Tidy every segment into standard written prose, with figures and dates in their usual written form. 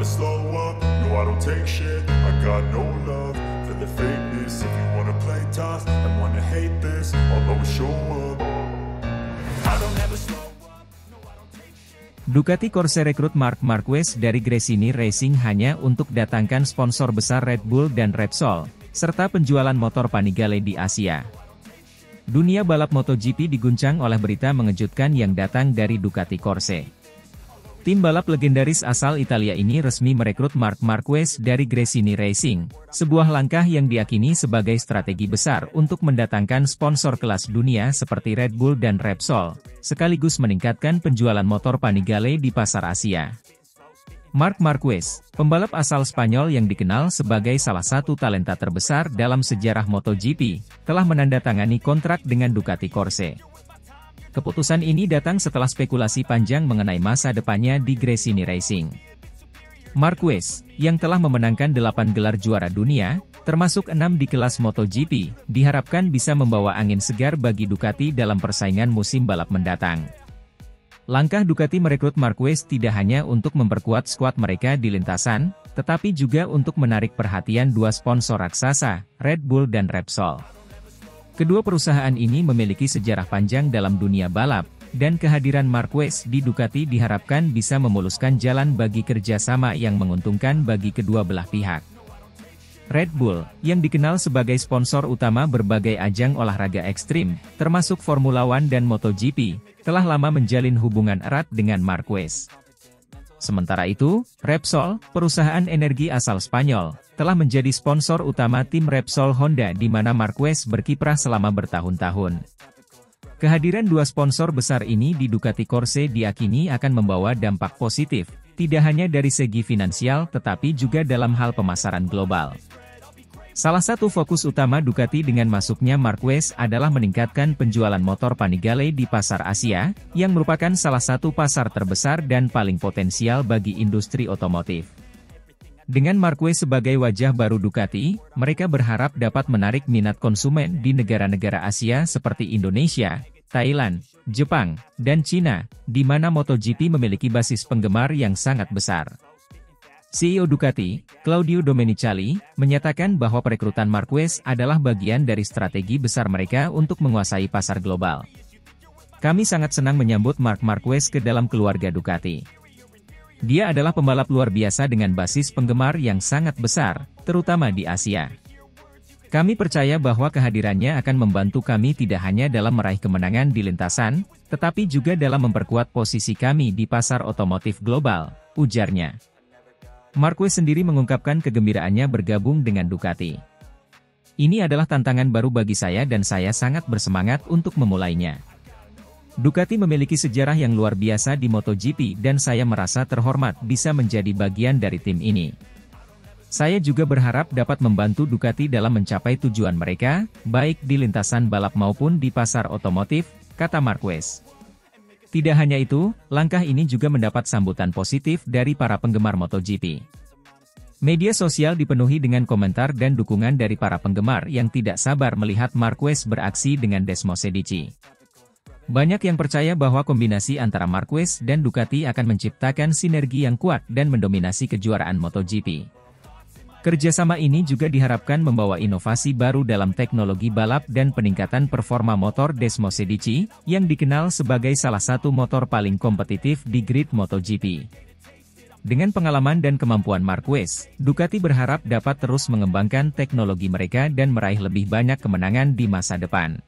never slow up, no I don't take shit. I got no love for the fakeness. If you wanna play tough and wanna hate this, I'll always show up. I don't ever slow up, no I don't take shit. Ducati Corse rekrut Marc Marquez dari Gresini Racing hanya untuk datangkan sponsor besar Red Bull dan Repsol, serta penjualan motor Panigale di Asia. Dunia balap MotoGP diguncang oleh berita mengejutkan yang datang dari Ducati Corse. Tim balap legendaris asal Italia ini resmi merekrut Marc Marquez dari Gresini Racing, sebuah langkah yang diyakini sebagai strategi besar untuk mendatangkan sponsor kelas dunia seperti Red Bull dan Repsol, sekaligus meningkatkan penjualan motor Panigale di pasar Asia. Marc Marquez, pembalap asal Spanyol yang dikenal sebagai salah satu talenta terbesar dalam sejarah MotoGP, telah menandatangani kontrak dengan Ducati Corse. Keputusan ini datang setelah spekulasi panjang mengenai masa depannya di Gresini Racing. Marquez, yang telah memenangkan 8 gelar juara dunia, termasuk 6 di kelas MotoGP, diharapkan bisa membawa angin segar bagi Ducati dalam persaingan musim balap mendatang. Langkah Ducati merekrut Marquez tidak hanya untuk memperkuat skuad mereka di lintasan, tetapi juga untuk menarik perhatian dua sponsor raksasa, Red Bull dan Repsol. Kedua perusahaan ini memiliki sejarah panjang dalam dunia balap, dan kehadiran Marquez di Ducati diharapkan bisa memuluskan jalan bagi kerjasama yang menguntungkan bagi kedua belah pihak. Red Bull, yang dikenal sebagai sponsor utama berbagai ajang olahraga ekstrim, termasuk Formula One dan MotoGP, telah lama menjalin hubungan erat dengan Marquez. Sementara itu, Repsol, perusahaan energi asal Spanyol, telah menjadi sponsor utama tim Repsol Honda di mana Marquez berkiprah selama bertahun-tahun. Kehadiran dua sponsor besar ini di Ducati Corse diyakini akan membawa dampak positif, tidak hanya dari segi finansial tetapi juga dalam hal pemasaran global. Salah satu fokus utama Ducati dengan masuknya Marquez adalah meningkatkan penjualan motor Panigale di pasar Asia, yang merupakan salah satu pasar terbesar dan paling potensial bagi industri otomotif. Dengan Marquez sebagai wajah baru Ducati, mereka berharap dapat menarik minat konsumen di negara-negara Asia seperti Indonesia, Thailand, Jepang, dan Cina, di mana MotoGP memiliki basis penggemar yang sangat besar. CEO Ducati, Claudio Domenicali, menyatakan bahwa perekrutan Marquez adalah bagian dari strategi besar mereka untuk menguasai pasar global. Kami sangat senang menyambut Marc Marquez ke dalam keluarga Ducati. Dia adalah pembalap luar biasa dengan basis penggemar yang sangat besar, terutama di Asia. Kami percaya bahwa kehadirannya akan membantu kami tidak hanya dalam meraih kemenangan di lintasan, tetapi juga dalam memperkuat posisi kami di pasar otomotif global, ujarnya. Marquez sendiri mengungkapkan kegembiraannya bergabung dengan Ducati. Ini adalah tantangan baru bagi saya dan saya sangat bersemangat untuk memulainya. Ducati memiliki sejarah yang luar biasa di MotoGP dan saya merasa terhormat bisa menjadi bagian dari tim ini. Saya juga berharap dapat membantu Ducati dalam mencapai tujuan mereka, baik di lintasan balap maupun di pasar otomotif, kata Marquez. Tidak hanya itu, langkah ini juga mendapat sambutan positif dari para penggemar MotoGP. Media sosial dipenuhi dengan komentar dan dukungan dari para penggemar yang tidak sabar melihat Marquez beraksi dengan Desmosedici. Banyak yang percaya bahwa kombinasi antara Marquez dan Ducati akan menciptakan sinergi yang kuat dan mendominasi kejuaraan MotoGP. Kerjasama ini juga diharapkan membawa inovasi baru dalam teknologi balap dan peningkatan performa motor Desmosedici, yang dikenal sebagai salah satu motor paling kompetitif di grid MotoGP. Dengan pengalaman dan kemampuan Marquez, Ducati berharap dapat terus mengembangkan teknologi mereka dan meraih lebih banyak kemenangan di masa depan.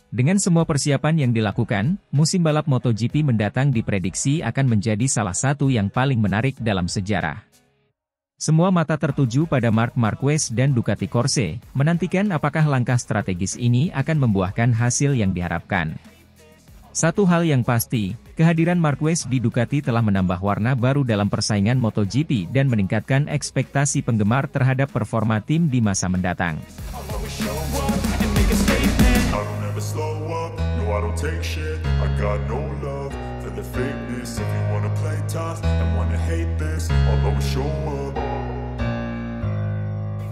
Dengan semua persiapan yang dilakukan, musim balap MotoGP mendatang diprediksi akan menjadi salah satu yang paling menarik dalam sejarah. Semua mata tertuju pada Marc Marquez dan Ducati Corse, menantikan apakah langkah strategis ini akan membuahkan hasil yang diharapkan. Satu hal yang pasti, kehadiran Marquez di Ducati telah menambah warna baru dalam persaingan MotoGP dan meningkatkan ekspektasi penggemar terhadap performa tim di masa mendatang.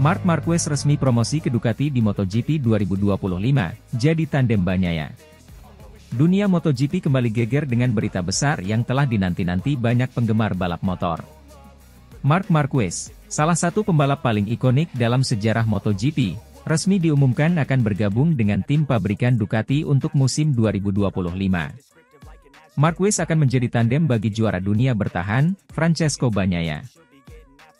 Marc Marquez resmi promosi ke Ducati di MotoGP 2025, jadi tandem Bagnaia. Dunia MotoGP kembali geger dengan berita besar yang telah dinanti-nanti banyak penggemar balap motor. Marc Marquez, salah satu pembalap paling ikonik dalam sejarah MotoGP, resmi diumumkan akan bergabung dengan tim pabrikan Ducati untuk musim 2025. Marquez akan menjadi tandem bagi juara dunia bertahan, Francesco Bagnaia.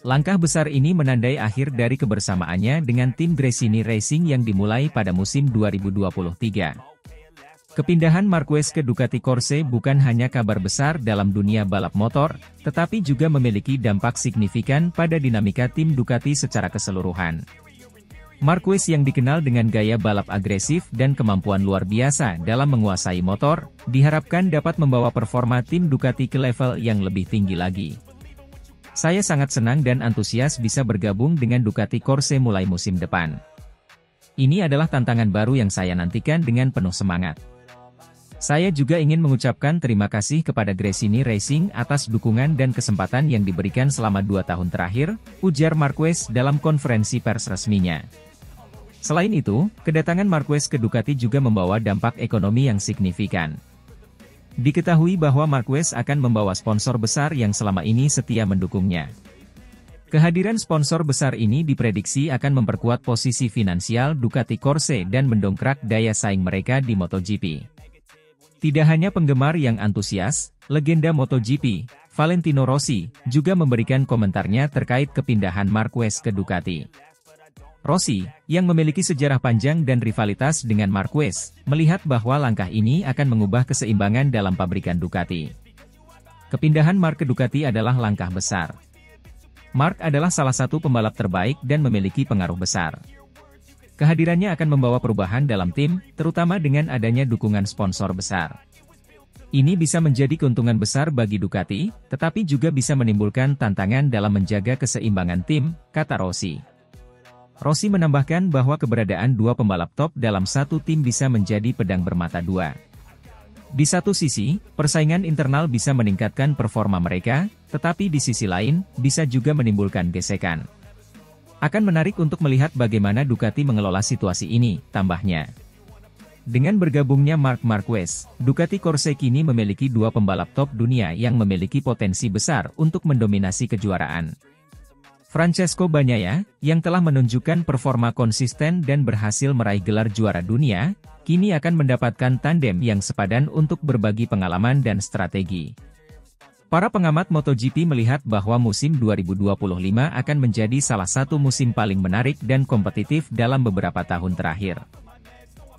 Langkah besar ini menandai akhir dari kebersamaannya dengan tim Gresini Racing yang dimulai pada musim 2023. Kepindahan Marquez ke Ducati Corse bukan hanya kabar besar dalam dunia balap motor, tetapi juga memiliki dampak signifikan pada dinamika tim Ducati secara keseluruhan. Marquez yang dikenal dengan gaya balap agresif dan kemampuan luar biasa dalam menguasai motor, diharapkan dapat membawa performa tim Ducati ke level yang lebih tinggi lagi. Saya sangat senang dan antusias bisa bergabung dengan Ducati Corse mulai musim depan. Ini adalah tantangan baru yang saya nantikan dengan penuh semangat. Saya juga ingin mengucapkan terima kasih kepada Gresini Racing atas dukungan dan kesempatan yang diberikan selama 2 tahun terakhir, ujar Marquez dalam konferensi pers resminya. Selain itu, kedatangan Marquez ke Ducati juga membawa dampak ekonomi yang signifikan. Diketahui bahwa Marquez akan membawa sponsor besar yang selama ini setia mendukungnya. Kehadiran sponsor besar ini diprediksi akan memperkuat posisi finansial Ducati Corse dan mendongkrak daya saing mereka di MotoGP. Tidak hanya penggemar yang antusias, legenda MotoGP, Valentino Rossi, juga memberikan komentarnya terkait kepindahan Marquez ke Ducati. Rossi, yang memiliki sejarah panjang dan rivalitas dengan Marquez, melihat bahwa langkah ini akan mengubah keseimbangan dalam pabrikan Ducati. Kepindahan Marc ke Ducati adalah langkah besar. Marc adalah salah satu pembalap terbaik dan memiliki pengaruh besar. Kehadirannya akan membawa perubahan dalam tim, terutama dengan adanya dukungan sponsor besar. Ini bisa menjadi keuntungan besar bagi Ducati, tetapi juga bisa menimbulkan tantangan dalam menjaga keseimbangan tim, kata Rossi. Rossi menambahkan bahwa keberadaan 2 pembalap top dalam satu tim bisa menjadi pedang bermata 2. Di satu sisi, persaingan internal bisa meningkatkan performa mereka, tetapi di sisi lain, bisa juga menimbulkan gesekan. Akan menarik untuk melihat bagaimana Ducati mengelola situasi ini, tambahnya. Dengan bergabungnya Marc Marquez, Ducati Corse kini memiliki 2 pembalap top dunia yang memiliki potensi besar untuk mendominasi kejuaraan. Francesco Bagnaia, yang telah menunjukkan performa konsisten dan berhasil meraih gelar juara dunia, kini akan mendapatkan tandem yang sepadan untuk berbagi pengalaman dan strategi. Para pengamat MotoGP melihat bahwa musim 2025 akan menjadi salah satu musim paling menarik dan kompetitif dalam beberapa tahun terakhir.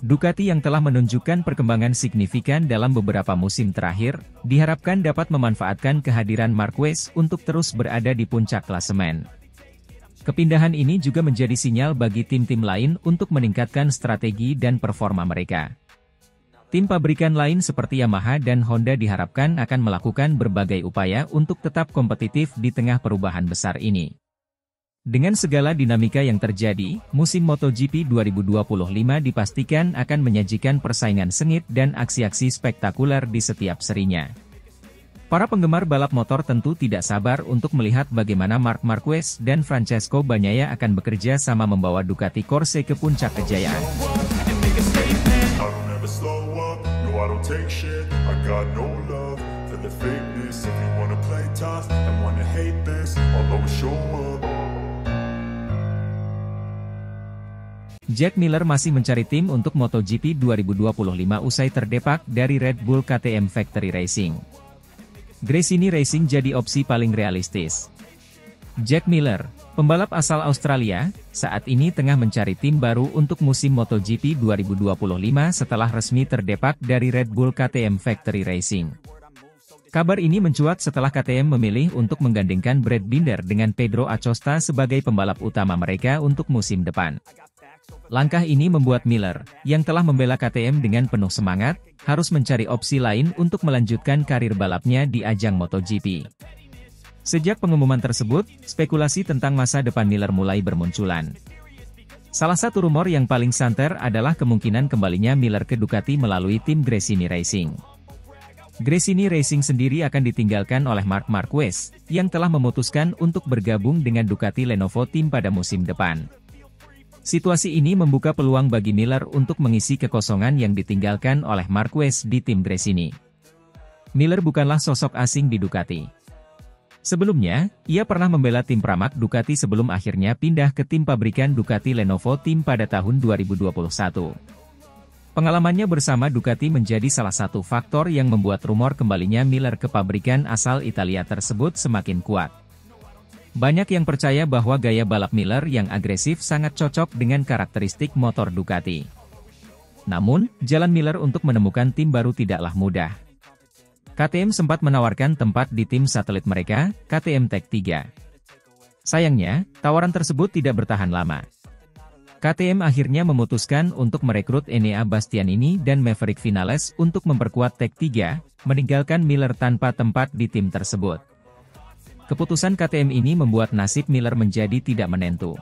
Ducati yang telah menunjukkan perkembangan signifikan dalam beberapa musim terakhir, diharapkan dapat memanfaatkan kehadiran Marquez untuk terus berada di puncak klasemen. Kepindahan ini juga menjadi sinyal bagi tim-tim lain untuk meningkatkan strategi dan performa mereka. Tim pabrikan lain seperti Yamaha dan Honda diharapkan akan melakukan berbagai upaya untuk tetap kompetitif di tengah perubahan besar ini. Dengan segala dinamika yang terjadi, musim MotoGP 2025 dipastikan akan menyajikan persaingan sengit dan aksi-aksi spektakuler di setiap serinya. Para penggemar balap motor tentu tidak sabar untuk melihat bagaimana Marc Marquez dan Francesco Bagnaia akan bekerja sama membawa Ducati Corse ke puncak kejayaan. I don't take shit, I got no love for the fakeness. If you wanna play tough and wanna hate this, I'll always show up. Jack Miller masih mencari tim untuk MotoGP 2025 usai terdepak dari Red Bull KTM Factory Racing. Gresini Racing jadi opsi paling realistis. Jack Miller, pembalap asal Australia, saat ini tengah mencari tim baru untuk musim MotoGP 2025 setelah resmi terdepak dari Red Bull KTM Factory Racing. Kabar ini mencuat setelah KTM memilih untuk menggandengkan Brad Binder dengan Pedro Acosta sebagai pembalap utama mereka untuk musim depan. Langkah ini membuat Miller, yang telah membela KTM dengan penuh semangat, harus mencari opsi lain untuk melanjutkan karir balapnya di ajang MotoGP. Sejak pengumuman tersebut, spekulasi tentang masa depan Miller mulai bermunculan. Salah satu rumor yang paling santer adalah kemungkinan kembalinya Miller ke Ducati melalui tim Gresini Racing. Gresini Racing sendiri akan ditinggalkan oleh Marc Marquez, yang telah memutuskan untuk bergabung dengan Ducati Lenovo Team pada musim depan. Situasi ini membuka peluang bagi Miller untuk mengisi kekosongan yang ditinggalkan oleh Marquez di tim Gresini. Miller bukanlah sosok asing di Ducati. Sebelumnya, ia pernah membela tim Pramac Ducati sebelum akhirnya pindah ke tim pabrikan Ducati Lenovo Team pada tahun 2021. Pengalamannya bersama Ducati menjadi salah satu faktor yang membuat rumor kembalinya Miller ke pabrikan asal Italia tersebut semakin kuat. Banyak yang percaya bahwa gaya balap Miller yang agresif sangat cocok dengan karakteristik motor Ducati. Namun, jalan Miller untuk menemukan tim baru tidaklah mudah. KTM sempat menawarkan tempat di tim satelit mereka, KTM Tech 3. Sayangnya, tawaran tersebut tidak bertahan lama. KTM akhirnya memutuskan untuk merekrut Enea Bastianini dan Maverick Vinales untuk memperkuat Tech 3, meninggalkan Miller tanpa tempat di tim tersebut. Keputusan KTM ini membuat nasib Miller menjadi tidak menentu.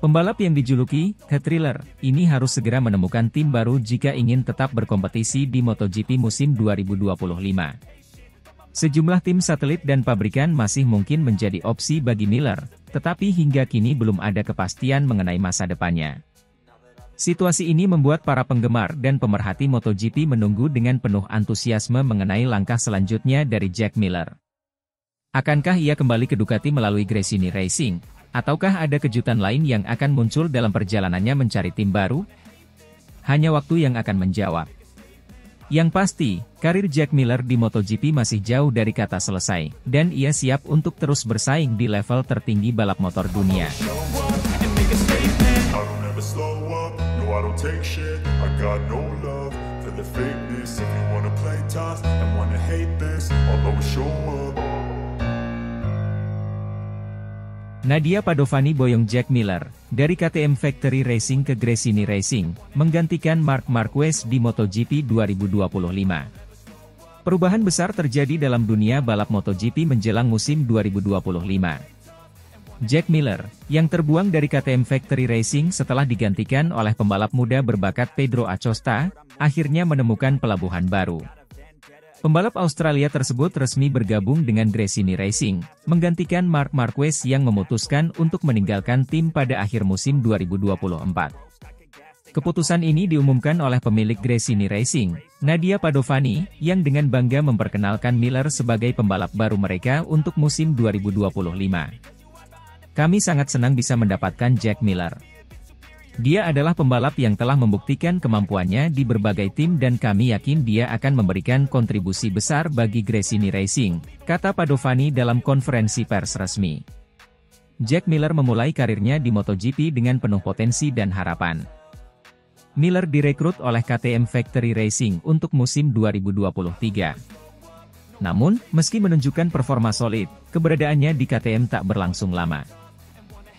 Pembalap yang dijuluki The Thriller ini harus segera menemukan tim baru jika ingin tetap berkompetisi di MotoGP musim 2025. Sejumlah tim satelit dan pabrikan masih mungkin menjadi opsi bagi Miller, tetapi hingga kini belum ada kepastian mengenai masa depannya. Situasi ini membuat para penggemar dan pemerhati MotoGP menunggu dengan penuh antusiasme mengenai langkah selanjutnya dari Jack Miller. Akankah ia kembali ke Ducati melalui Gresini Racing? Ataukah ada kejutan lain yang akan muncul dalam perjalanannya mencari tim baru? Hanya waktu yang akan menjawab. Yang pasti, karir Jack Miller di MotoGP masih jauh dari kata selesai, dan ia siap untuk terus bersaing di level tertinggi balap motor dunia. Nadia Padovani boyong Jack Miller, dari KTM Factory Racing ke Gresini Racing, menggantikan Marc Marquez di MotoGP 2025. Perubahan besar terjadi dalam dunia balap MotoGP menjelang musim 2025. Jack Miller, yang terbuang dari KTM Factory Racing setelah digantikan oleh pembalap muda berbakat Pedro Acosta, akhirnya menemukan pelabuhan baru. Pembalap Australia tersebut resmi bergabung dengan Gresini Racing, menggantikan Marc Marquez yang memutuskan untuk meninggalkan tim pada akhir musim 2024. Keputusan ini diumumkan oleh pemilik Gresini Racing, Nadia Padovani, yang dengan bangga memperkenalkan Miller sebagai pembalap baru mereka untuk musim 2025. Kami sangat senang bisa mendapatkan Jack Miller. Dia adalah pembalap yang telah membuktikan kemampuannya di berbagai tim dan kami yakin dia akan memberikan kontribusi besar bagi Gresini Racing, kata Padovani dalam konferensi pers resmi. Jack Miller memulai karirnya di MotoGP dengan penuh potensi dan harapan. Miller direkrut oleh KTM Factory Racing untuk musim 2023. Namun, meski menunjukkan performa solid, keberadaannya di KTM tak berlangsung lama.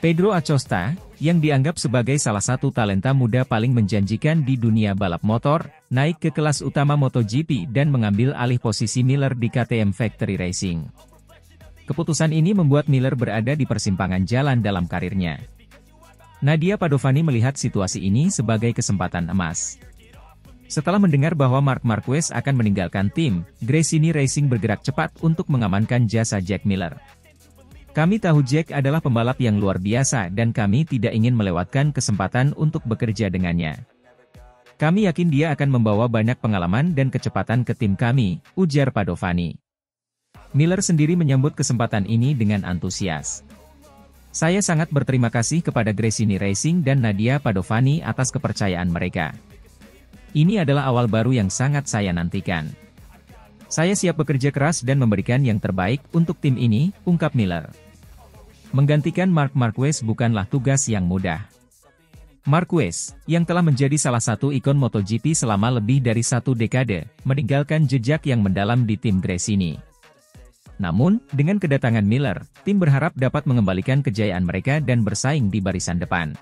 Pedro Acosta, yang dianggap sebagai salah satu talenta muda paling menjanjikan di dunia balap motor, naik ke kelas utama MotoGP dan mengambil alih posisi Miller di KTM Factory Racing. Keputusan ini membuat Miller berada di persimpangan jalan dalam karirnya. Nadia Padovani melihat situasi ini sebagai kesempatan emas. Setelah mendengar bahwa Marc Marquez akan meninggalkan tim, Gresini Racing bergerak cepat untuk mengamankan jasa Jack Miller. Kami tahu Jack adalah pembalap yang luar biasa dan kami tidak ingin melewatkan kesempatan untuk bekerja dengannya. Kami yakin dia akan membawa banyak pengalaman dan kecepatan ke tim kami, ujar Padovani. Miller sendiri menyambut kesempatan ini dengan antusias. Saya sangat berterima kasih kepada Gresini Racing dan Nadia Padovani atas kepercayaan mereka. Ini adalah awal baru yang sangat saya nantikan. Saya siap bekerja keras dan memberikan yang terbaik untuk tim ini, ungkap Miller. Menggantikan Marc Marquez bukanlah tugas yang mudah. Marquez, yang telah menjadi salah satu ikon MotoGP selama lebih dari 1 dekade, meninggalkan jejak yang mendalam di tim Gresini. Namun, dengan kedatangan Miller, tim berharap dapat mengembalikan kejayaan mereka dan bersaing di barisan depan.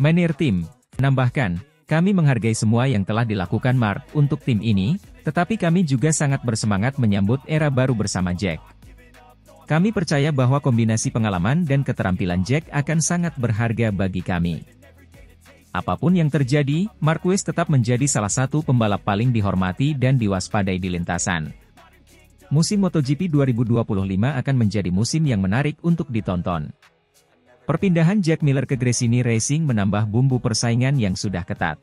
Manajer tim menambahkan, kami menghargai semua yang telah dilakukan Marc untuk tim ini, tetapi kami juga sangat bersemangat menyambut era baru bersama Jack. Kami percaya bahwa kombinasi pengalaman dan keterampilan Jack akan sangat berharga bagi kami. Apapun yang terjadi, Marquez tetap menjadi salah satu pembalap paling dihormati dan diwaspadai di lintasan. Musim MotoGP 2025 akan menjadi musim yang menarik untuk ditonton. Perpindahan Jack Miller ke Gresini Racing menambah bumbu persaingan yang sudah ketat.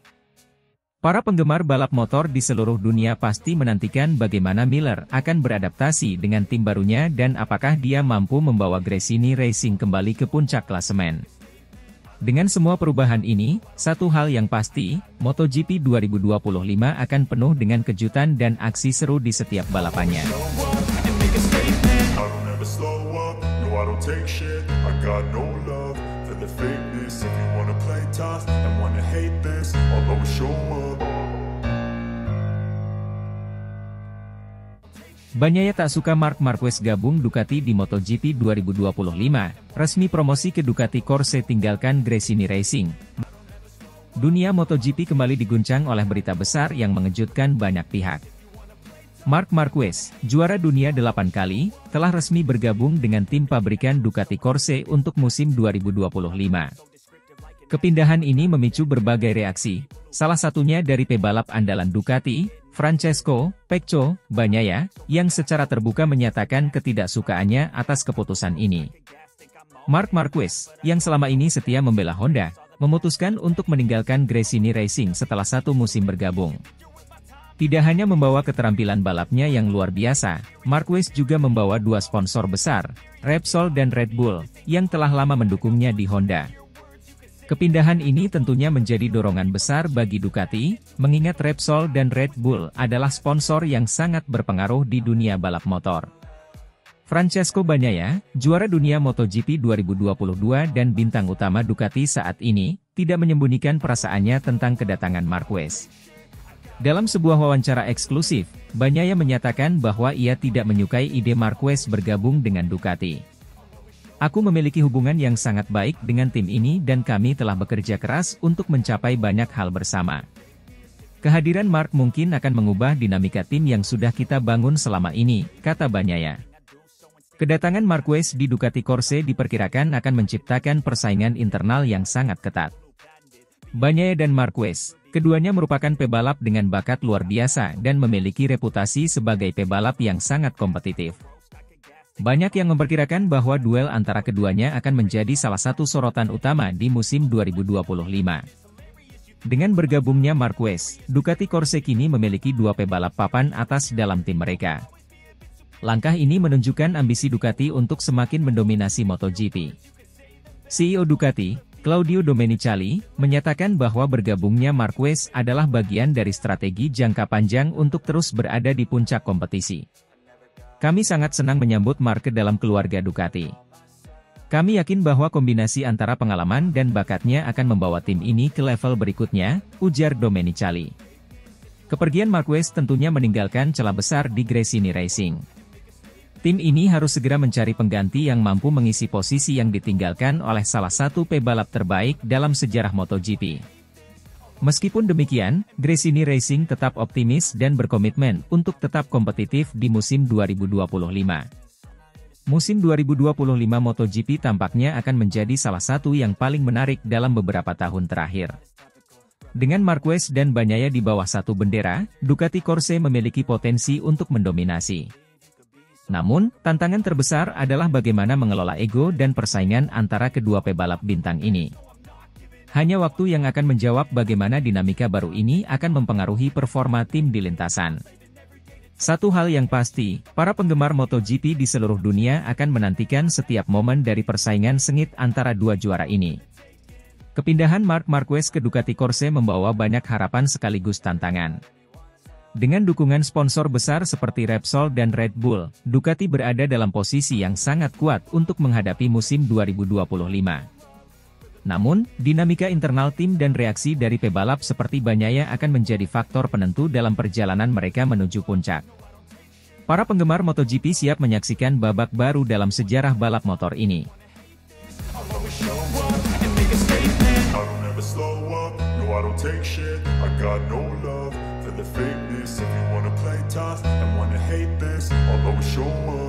Para penggemar balap motor di seluruh dunia pasti menantikan bagaimana Miller akan beradaptasi dengan tim barunya dan apakah dia mampu membawa Gresini Racing kembali ke puncak klasemen. Dengan semua perubahan ini, satu hal yang pasti, MotoGP 2025 akan penuh dengan kejutan dan aksi seru di setiap balapannya. Bagnaia tak suka Marc Marquez gabung Ducati di MotoGP 2025, resmi promosi ke Ducati Corse tinggalkan Gresini Racing. Dunia MotoGP kembali diguncang oleh berita besar yang mengejutkan banyak pihak. Marc Marquez, juara dunia 8 kali, telah resmi bergabung dengan tim pabrikan Ducati Corse untuk musim 2025. Kepindahan ini memicu berbagai reaksi, salah satunya dari pebalap andalan Ducati, Francesco "Pecco" Bagnaia, yang secara terbuka menyatakan ketidaksukaannya atas keputusan ini. Marc Marquez, yang selama ini setia membela Honda, memutuskan untuk meninggalkan Gresini Racing setelah 1 musim bergabung. Tidak hanya membawa keterampilan balapnya yang luar biasa, Marquez juga membawa 2 sponsor besar, Repsol dan Red Bull, yang telah lama mendukungnya di Honda. Kepindahan ini tentunya menjadi dorongan besar bagi Ducati, mengingat Repsol dan Red Bull adalah sponsor yang sangat berpengaruh di dunia balap motor. Francesco Bagnaia, juara dunia MotoGP 2022 dan bintang utama Ducati saat ini, tidak menyembunyikan perasaannya tentang kedatangan Marquez. Dalam sebuah wawancara eksklusif, Bagnaia menyatakan bahwa ia tidak menyukai ide Marquez bergabung dengan Ducati. Aku memiliki hubungan yang sangat baik dengan tim ini dan kami telah bekerja keras untuk mencapai banyak hal bersama. Kehadiran Marc mungkin akan mengubah dinamika tim yang sudah kita bangun selama ini, kata Bagnaia. Kedatangan Marquez di Ducati Corse diperkirakan akan menciptakan persaingan internal yang sangat ketat. Bagnaia dan Marquez, keduanya merupakan pebalap dengan bakat luar biasa dan memiliki reputasi sebagai pebalap yang sangat kompetitif. Banyak yang memperkirakan bahwa duel antara keduanya akan menjadi salah satu sorotan utama di musim 2025. Dengan bergabungnya Marquez, Ducati Corse kini memiliki 2 pebalap papan atas dalam tim mereka. Langkah ini menunjukkan ambisi Ducati untuk semakin mendominasi MotoGP. CEO Ducati, Claudio Domenicali, menyatakan bahwa bergabungnya Marquez adalah bagian dari strategi jangka panjang untuk terus berada di puncak kompetisi. Kami sangat senang menyambut Marc ke dalam keluarga Ducati. Kami yakin bahwa kombinasi antara pengalaman dan bakatnya akan membawa tim ini ke level berikutnya, ujar Domenicali. Kepergian Marquez tentunya meninggalkan celah besar di Gresini Racing. Tim ini harus segera mencari pengganti yang mampu mengisi posisi yang ditinggalkan oleh salah satu pebalap terbaik dalam sejarah MotoGP. Meskipun demikian, Gresini Racing tetap optimis dan berkomitmen untuk tetap kompetitif di musim 2025. Musim 2025 MotoGP tampaknya akan menjadi salah satu yang paling menarik dalam beberapa tahun terakhir. Dengan Marquez dan Bagnaia di bawah satu bendera, Ducati Corse memiliki potensi untuk mendominasi. Namun, tantangan terbesar adalah bagaimana mengelola ego dan persaingan antara kedua pebalap bintang ini. Hanya waktu yang akan menjawab bagaimana dinamika baru ini akan mempengaruhi performa tim di lintasan. Satu hal yang pasti, para penggemar MotoGP di seluruh dunia akan menantikan setiap momen dari persaingan sengit antara 2 juara ini. Kepindahan Marc Marquez ke Ducati Corse membawa banyak harapan sekaligus tantangan. Dengan dukungan sponsor besar seperti Repsol dan Red Bull, Ducati berada dalam posisi yang sangat kuat untuk menghadapi musim 2025. Namun, dinamika internal tim dan reaksi dari pebalap seperti Bagnaia akan menjadi faktor penentu dalam perjalanan mereka menuju puncak. Para penggemar MotoGP siap menyaksikan babak baru dalam sejarah balap motor ini. The fakeness, if you wanna play tough and wanna hate this, I'll always show up.